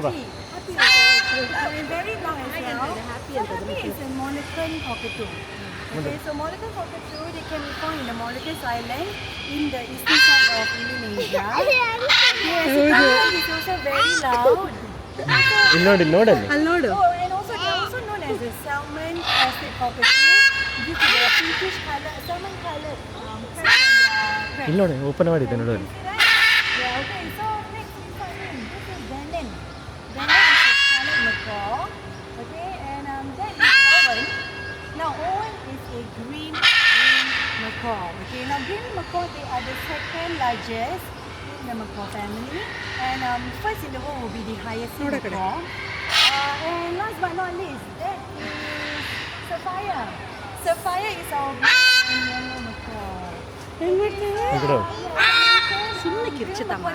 ಬಾ Happy very long as well. So happy is a Moluccan cockatoo. Okay, so Moluccan cockatoo, they can be found in the Moluccas Island in the eastern side of Indonesia. Yes, it's also very loud. ಇಲ್ಲಿ ನೋಡಿ ನೋಡಲ್ಲಿ ಅಲ್ಲಿ ನೋಡು. Oh, and also they're also known as the salmon crested cockatoo due to their pinkish color, salmon colored crest. ಇಲ್ಲಿ ನೋಡಿ open ಮಾಡಿದ್ದೆ ನೋಡು ಅಲ್ಲಿ. Yeah, okay, so next we find him. This is Dandan. Dandan is a scarlet macaw. Okay, and that is Owen. Now Owen is a green macaw. Okay, now green macaw, they are the second largest in the macaw family. And first in the world will be the hyacinth macaw. And last but not least, that is Sapphire. Sapphire is our black and yellow macaw. ఇక్కడ ಸುಮ್ಮನೆ ಕಿರ್ಚುತ್ತಮ್ಮ.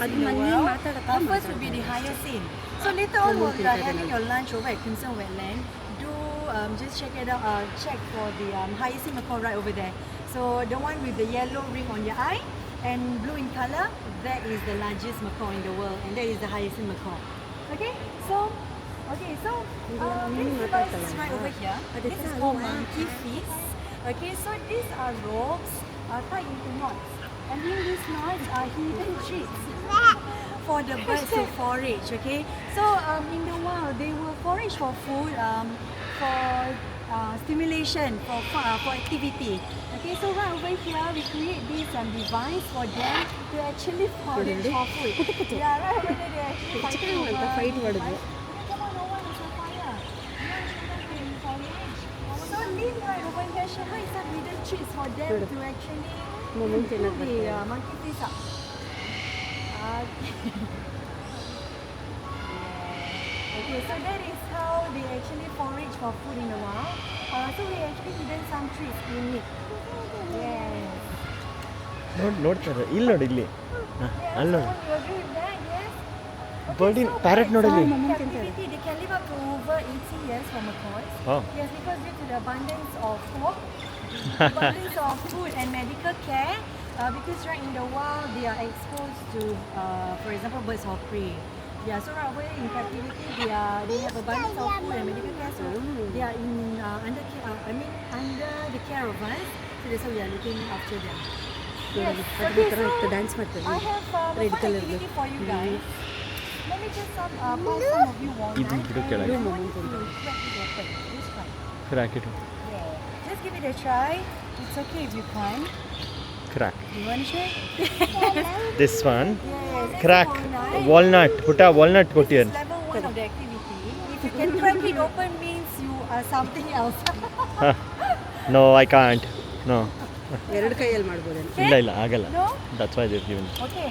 ಅದು ಮನೆ ಮಾತಾಡಕ್ಕೆ First will be the hyacinth. So later on, while you are having your lunch over at Crimson Wetland, do just check it out. Check for the hyacinth macaw right over there. So the one with the yellow ring on your eye and blue in color, that is the largest macaw in the world, and that is the hyacinth macaw. Okay, so this device is right over here. This is called monkey feet. Okay, so these are ropes tied into knots, and in these knots are hidden treats for the birds to forage. Okay, so in the wild they will forage for food, for stimulation, for activity. Okay, so right over here we create this device for them to actually forage for food. Yeah, right over there they actually fighting over. Fight ಮಾಡೋದು. Come on, no one is on fire. So lean right over here, show her some hidden treats for them to actually pull the monkey fish up. Okay, so that is how they actually forage for food in the wild. So we actually hidden some treats in it. Yes. ನೋಡ್ತಾರೆ ಇಲ್ಲಿ ನೋಡಿ ಇಲ್ಲಿ ಅಲ್ಲಿ ನೋಡಿ So you agree with that? Yes. ಬರ್ಡಿನ್ parrot ನೋಡಲ್ಲಿ. Captivity, they can live up to over 80 years for macaws. Oh. Yes, because due to the abundance of food and medical care, because right in the wild they are exposed to, for example, birds of prey. Yeah, so right away in captivity they have abundance of food and medical care, so they are under the care of us. So that's why we are looking after them. Yes. Okay, so dance ಮಾಡ್ತಾರೆ. I have a Red fun color. activity for you guys. Let me just pour some of you water. ಇದು ಬಿಡು ಕೆಳಗೆ. I want you to crack it open. Just try. Crack it Yeah. Just give it a try. It's okay if you can't. Crack You want to try? This one Yes. Crack walnut ಪುಟ್ಟ walnut This ಕೊಟ್ಟಿಯನ್ is level 1 of the activity. If you can crack it open means you are something else. No I can't know ಎರಡು ಕೈಯಲ್ಲಿ ಮಾಡ್ಬೋದೇನು? ಇಲ್ಲ ಇಲ್ಲ ಆಗಲ್ಲ No? That's why they given Okay.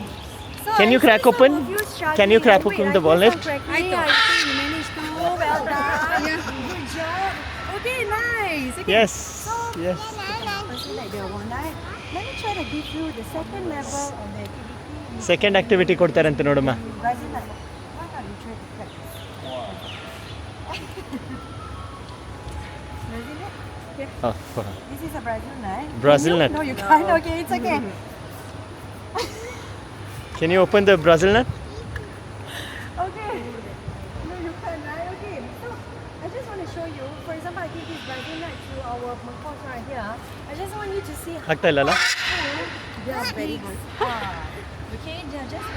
So Can you I crack see some open? of you struggling. Can you crack Wait, open I the see wallet? some cracking. I think you managed to. Oh, well done. Good job. Okay, nice. Okay. Yes, So, yes. first like the one night. Let me try to give you the second level of the activity. Second activity ಕೊಡ್ತಾರಂತೆ ನೋಡಮ್ಮ. Brazil nut. Why not you try to crack this? Brazil nut? Okay. Oh, This is a Brazil nut. Brazil nut. No, you can't. Okay, it's okay. can you open the Brazil nut? Okay. No, you can't, right? Okay. So, I just want to show you. For example, I give this Brazil nut to our macaws right here. I just want you to see how ಆಗ್ತಾ ಇಲ್ಲಲ್ಲ? they are very hard. Okay, they are just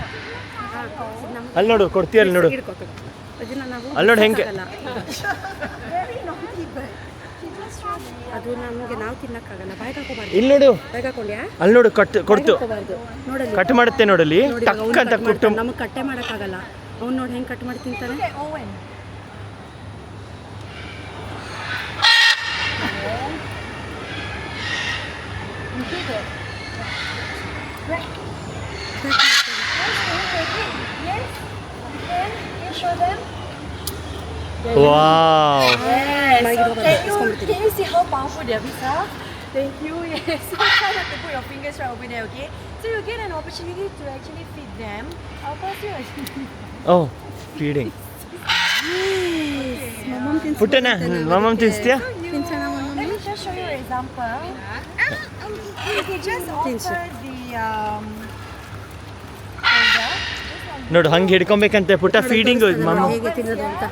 ಅಲ್ಲಿ ನೋಡು ಕೊಡ್ತೀಯ ಅಲ್ಲಿ ನೋಡು ಅದನ್ನ ನಾವು ಅಲ್ಲಿ ನೋಡು ಹೆಂಗೆ very naughty bird. She just tried to ಅದು ನಮಗೆ ನಾವು ತಿನ್ನಕ್ಕಾಗಲ್ಲ. ಬಾಯ್ಗೆ ಹಾಕೋಬಾರ್ದು. ಇಲ್ಲಿ ನೋಡು ಬಾಯ್ಗೆ ಹಾಕೊಂಡ್ಯಾ? ಅಲ್ಲಿ ನೋಡು ಕೊಡ್ತು ಹಾಕೋಬಾರ್ದು. ನೋಡಲ್ಲಿ ಕಟ್ ಮಾಡುತ್ತೆ ನೋಡಲ್ಲಿ ನೋಡಿ, ಟಕ್ ಅವ್ನು ಅಂತ ಕಟ್ ಕುಟ್ಟು ಮಾಡ್ತಾನೆ. ನಮಗೆ ಕಟ್ಟೆ ಮಾಡೋಕ್ಕಾಗಲ್ಲ. ಅವ್ನು ನೋಡಿ ಹೆಂಗೆ ಕಟ್ ಮಾಡಿ ತಿಂತಾನೆ. look at Owen. You did it. Right. Yes. Can you show them? Wow Yes. Bye, So Robert. can you see how powerful they are, Visa? Thank you. Yes. So try not to put your fingers right over there, okay? So you get an opportunity to actually feed them. I'll pass you. ಓ feeding ಮಮ್ಮಮ್ ತಿನ್ಸ್ ಪುಟ್ಟನ ಮಮ್ಮಮ್ ತಿನ್ಸ್ತೀಯಾ So you, Tinsa naman, let me just show you an example. You can just offer Tinsa. the folder, just like ನೋಡು ಹಂಗೆ ಹಿಡ್ಕೊಬೇಕಂತೆ ಪುಟ್ಟ feeding ಮಮ್ಮ ಹೇಗೆ ತಿನ್ನೋದು ಅಂತ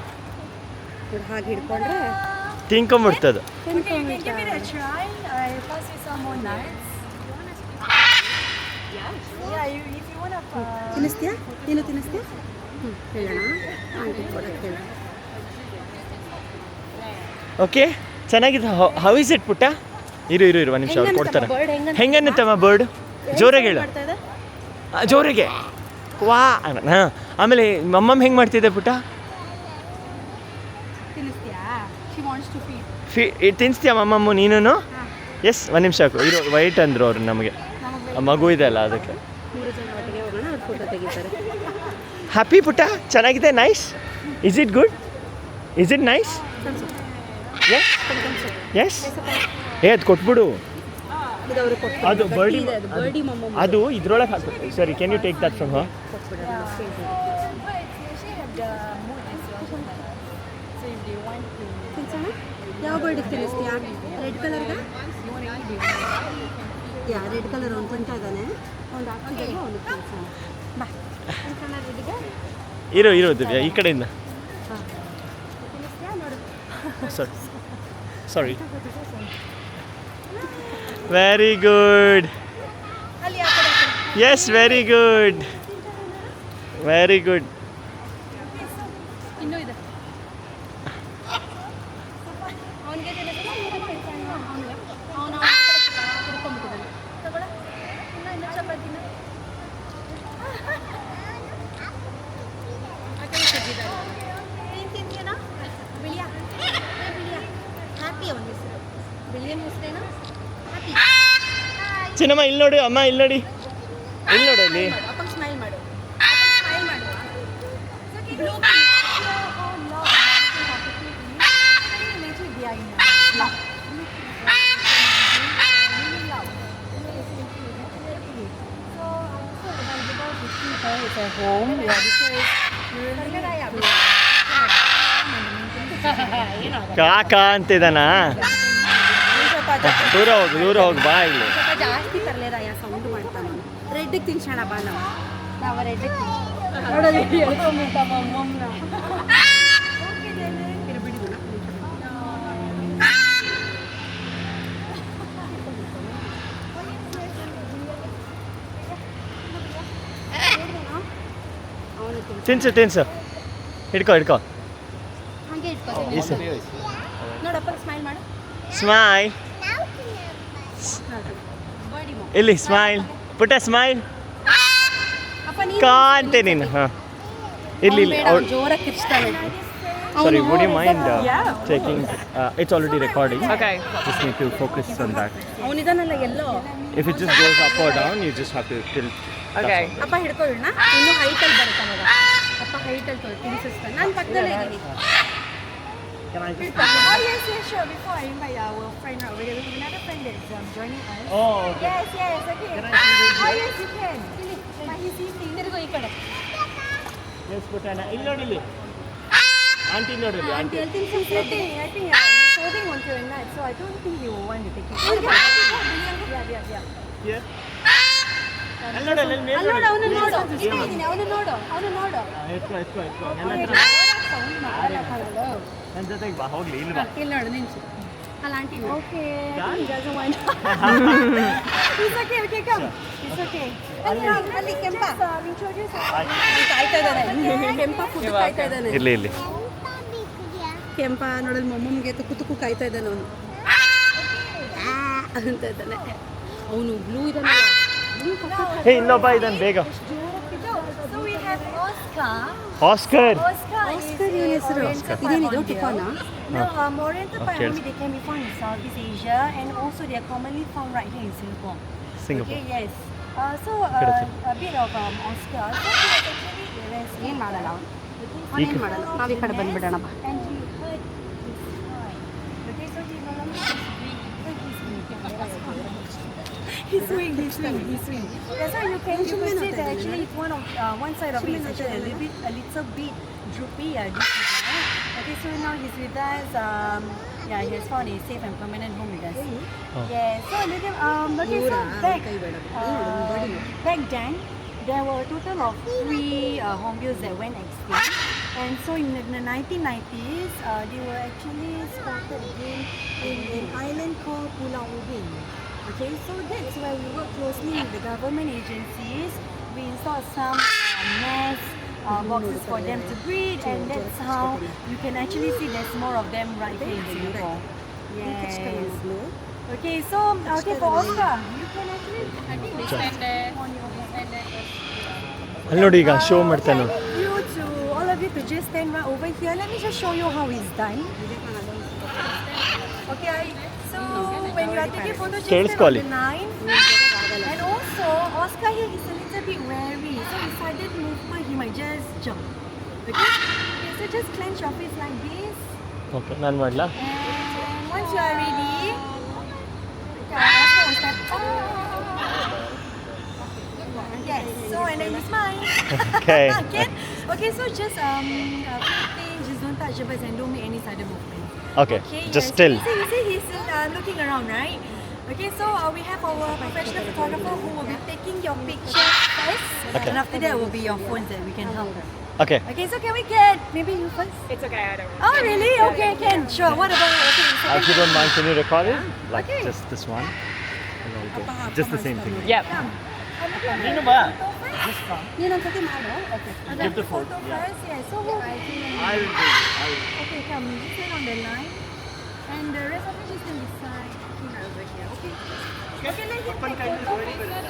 ನೋಡಿ ಹಾಗೆ ಹಿಡ್ಕೊಂಡ್ರೆ ತಿನ್ಕೊಂಬಿಡ್ತದೆ. Okay, you can give it a try. I pass you some more nuts. Yeah, if you want to. ತಿನ್ನಿಸ್ತೀಯಾ ನೀನು ತಿನ್ನಿಸ್ತೀಯಾ ಹೇಳೋಣ ಆಂಟಿ ಕೊಡೋಕ್ಕೆ ಹೇಳ ಓಕೆ ಚೆನ್ನಾಗಿದೆ. ಹೌ ಇಸ್ ಇಟ್ ಪುಟ್ಟ? ಇರು ಇರು ಇರು ಒಂದು ನಿಮಿಷ ಅವ್ರು ಕೊಡ್ತಾರೆ. ಹೆಂಗನ್ನತ್ತಮ್ಮ ಬರ್ಡ್? ಜೋರಾಗಿ ಹೇಳು. ಜೋರಾಗೆ ವಾ ಹಾಂ. ಆಮೇಲೆ ಮಮ್ಮಮ್ಮ ಹೆಂಗೆ ಮಾಡ್ತಿದ್ದೆ ಪುಟ್ಟ? ತಿನ್ನಿಸ್ತೀಯಾ ಶಿ ವಾಂಟ್ಸ್ ಟು ಫೀಡ್ ತಿನ್ಸ್ತೀಯ ಮಮ್ಮಮ್ಮ ನೀನು? ಎಸ್ ಒಂದು ನಿಮಿಷ ಇರೋ ವೈಟ್ ಅಂದರು ಅವ್ರು ನಮಗೆ. ಮಗು ಇದೆ ಅಲ್ಲ ಅದಕ್ಕೆ. 3 ಜನ ಒಟ್ಟಿಗೆ ಹೋಗೋಣ ಅವ್ರು ಫೋಟೋ ತೆಗಿತಾರೆ. ಹ್ಯಾಪಿ ಪುಟ್ಟ? ಚೆನ್ನಾಗಿದೆ. Nice. Is it good? Is it nice? Yes yes. ಅದು ಕೊಟ್ಬಿಡು. ಇದು ಅವರು ಕೊಟ್ಟು ಅದು ಬರ್ಡಿ ಬರ್ಡಿ ಮಮ್ಮ ಅದು ಇದ್ರೊಳಗೆ ಹಾಕು. ಸರಿ, can you take that from her? ಕೊಟ್ಬಿಡೋಣ But you actually have the mood as well. So if they want to. ತಿನ್ಸೋಣ ಯಾವ ಬರ್ಡಿಗೆ ತಿನ್ನಿಸ್ತೀಯಾ? ರೆಡ್ ಕಲರ್ಗೆ ಯಾ ರೆಡ್ ಕಲರ್ ಅವ್ನು ತಿಂತಾ ಇದ್ದಾನೆ. ಒಂದು ಹಾಕಿದಾಗ ಅವನು ತಿನ್ಸೋಣ ಬಾ ತಿನ್ಸೋಣ ರೆಡ್ಗೆ ಇರೋ ದಿವ್ಯಾ ಈ ಕಡೆಯಿಂದ. ತಿನ್ನಿಸ್ತೀಯಾ ನೋಡು ಸಾರಿ. Very good. Ali, ಆ ಕಡೆ. Yes very good very good. ಇನ್ನೂ ಇದೆ. ಅವನಿಗೆ ಅವನು ಹಿಡ್ಕೊಂಡ್ಬಿಟ್ಟಿದ್ದಾನೆ. ತಗೊಳ ಇನ್ನೂ ಚಪಾತಿನ ಆ ಕಡೆ ತೆಗ್ದಿದ್ದಾನೆ. ನೀನು ತಿಂತೀಯನಾ? ಬಿಳಿಯ ಬಿಳಿಯ ಹ್ಯಾಪಿ ಅವನ ಹೆಸರು. ಬಿಳಿಯನ ಹೆಸರೇನಾ? ಹ್ಯಾಪಿ. ಚಿನ್ನಮ್ಮ ಇಲ್ಲಿ ನೋಡಿ, ಅಮ್ಮ ಇಲ್ಲಿ ನೋಡಿ, ಇಲ್ಲಿ ನೋಡು ಅಲ್ಲಿ. ಅಪ್ಪಂಗೆ ಸ್ಮೈಲ್ ಮಾಡು. ಸ್ಮೈಲ್ ಮಾಡು. ಬ್ಲೂ ಕಾಕ ಅಂತಿದ್ದಾನ. ದೂರ ಹೋಗಿ ಬಾ ಇಲ್ಲಿ. ಸ್ವಲ್ಪ ಜಾಸ್ತಿ ತರಲೇರಾಯ ಸೌಂಡ್ ಮಾಡ್ತಾನೆ. ರೆಡ್ಗೆ ತಿನ್ಸೋಣ ಬಾ ನಾವು ರೆಡ್ಗೆ ನೋಡೋದು ಹೇಳ್ಕೊಂಬಿಟ್ಟ ಮಮ್ಮಮ್ಮನ ತಿನ್ಸು ಹಿಡ್ಕೊ ಹಾಗೆ ಇಟ್ಕೋತೀನಿ. ಈಸು ನೋಡಪ್ಪ ಸ್ಮೈಲ್ ಮಾಡು. ಸ್ಮೈಲ್. ಬರ್ಡಿ ಮಮ್ಮ ಇಲ್ಲಿ ಸ್ಮೈಲ್ ಪುಟ್ಟ ಸ್ಮೈಲ್. ಅಪ್ಪ ನೀನು ಕಾಂತೆ ನೀನು. ಹಾಂ ಇಲ್ಲಿ ಅವ್ನು ಜೋರಾಗಿ ಕಿರ್ಚ್ತಾನೆ. Sorry, would you mind taking? It's already recording. Okay. Just need to focus on that. ಅವನಿದಾನಲ್ಲ yellow. If it just goes up or down, you just have to tilt. Okay. ಅಪ್ಪ ಹಿಡ್ಕೊ ಇಡ್ನ ಇನ್ನು ಹೈಟಲ್ಲಿ ಬರುತ್ತೆ ಮಗ. ಅಪ್ಪ ಹೈಟಲ್ಲಿ ತಿನ್ನಿಸ್ತಾನೆ. ನಾನು ಪಕ್ಕದಲ್ಲೇ ಇದ್ದೀನಿ. Can I just? Oh yes, sure. Before I invite our friend over there, we have another friend that's joining us. Oh, okay. Yes, okay. Can I see this? Oh yes, you can. But he's eating. ತಿರುಗು ಈ ಕಡೆ. Yes, Putana. ಇಲ್ಲಿ ನೋಡಿ ಇಲ್ಲಿ. Auntie ನೋಡಿ ಇಲ್ಲಿ. Auntie Auntie. ಅಲ್ಲಿ ತಿನ್ನಿಸಿ. I think he's holding onto a nut, so I don't think he will want to take it. Yeah. Here. ಅಲ್ಲಿ ನೋಡಿ ಅಲ್ಲಿ ಮೇಲೆ ಅಲ್ಲಿ ನೋಡು ಅವನು ನೋಡು. Yeah. ಅವನು ನೋಡು. ಎತ್ಕೊ. ಸೌಂಡ್ ಮಾಡಲ್ಲ ಕಣಲು. ನನ್ನ ಜೊತೆಗೆ ಬಾ ಹೋಗ್ಲಿ ಇಲ್ಲಿ ಬಾ. ಇಲ್ಲಿ ನೋಡು ನಿಂಚು. ಅಲ್ಲಿ ಆಂಟಿ ನೋಡು. Okay. Done? He doesn't want. It's okay. Come. It's okay. ಅಲ್ಲಿ ಕೆಂಪ. Introduce. ಕಾಯ್ತಾ ಇದ್ದಾನೆ. ಕೆಂಪ ಕುದು ಕಾಯ್ತಾ ಇದ್ದಾನೆ. ಇಲ್ಲಿ. ಕೆಂಪ ನೋಡಲ್ ಮೊಮ್ಮಮ್ಗೆ ತುಕು ಕಾಯ್ತಾ ಇದ್ದಾನೆ ಅವನು ಅಂತ ಇದ್ದಾನೆ. ಅವನು ಬ್ಲೂ ಇದ್ದಾನೆ. ಹೇ ಇನ್ನೊಬ್ಬ ಇದ್ದಾನೆ ಬೇಗ. So we have Oscar. Oscar. Oscar is ಇವನ ಹೆಸರು ಇದೇನಿದು ಟಿಫಾನಾ? No, Oriental Okay. Pine they can be found in Southeast Asia and also they are commonly found right here in Singapore. Singapore. Okay, yes. So a bit of Oscar. So he was actually arrested. ಏನು ಮಾಡಲ್ಲ ಅವನು. ಅವನೇನು ಮಾಡಲ್ಲ. ನಾವು ಈ ಕಡೆ ಬಂದ್ಬಿಡೋಣ ಬಾ. And he hurt his eye. Okay, so he no longer he's swing. That's why you can see that actually it's one side of it is actually a little bit droopy. Okay, so now he's with us. Yeah, he has found a safe and permanent home with us. Oh. Yeah, so look at okay, so back then there were a total of 3 hornbills that went extinct. And so in the 1990s, they were actually spotted again in an island called Pulau Ubin. Okay, so that's where we work closely with the government agencies. We installed some nest boxes for them to breed, and that's how you can actually see there's more of them right here in Singapore. Yes. Okay, so for Oscar, you can actually stand there. ಅಲ್ಲಿ ನೋಡಿ ಈಗ show ಮಾಡ್ತಾನೆ. All of you to just stand right over here. Let me just show you how it's done. Okay, so when you are taking photos, just stand on the line. And also, Oscar here is a little bit wary, so if sudden movement, he might just jump. Okay, so just clench your fist like this. Okay ನಾನು ಮಾಡಲಾ? And once you are ready, Oscar will step Yes, so and then you smile. Okay. Okay, so just just don't touch the birds and don't make any sudden movement. Okay, just still. You see he's looking around, right? Okay, so we have our professional photographer who will be taking your picture first, and after that will be your phones that we can help. Okay. Okay, so can we get maybe you first? It's okay, I don't. Oh, really? Okay, can. Sure. What about If you don't mind, can you record it? Like Okay. just this one? And I'll go. Just the same thing. Yep. ನೀನು ಬಾ. You know, take him Okay. Give the photo. First, yes. So who? I will do. Okay, come. You stand on the line, and the rest of you just stand beside him over here. Okay. Okay, let him take photo.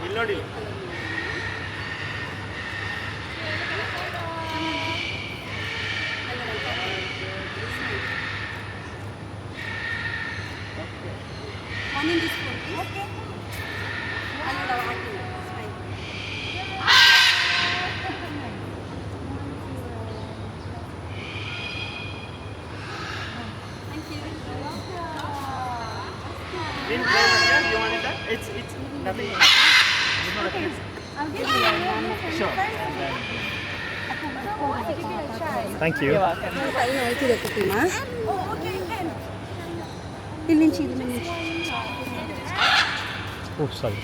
ಇಲ್ಲಿ ನೋಡಿ. One in this phone. Okay. You want it? It's nothing. I'll give you one. Sure. Thank you. Oh, okay, can. Oh, sorry.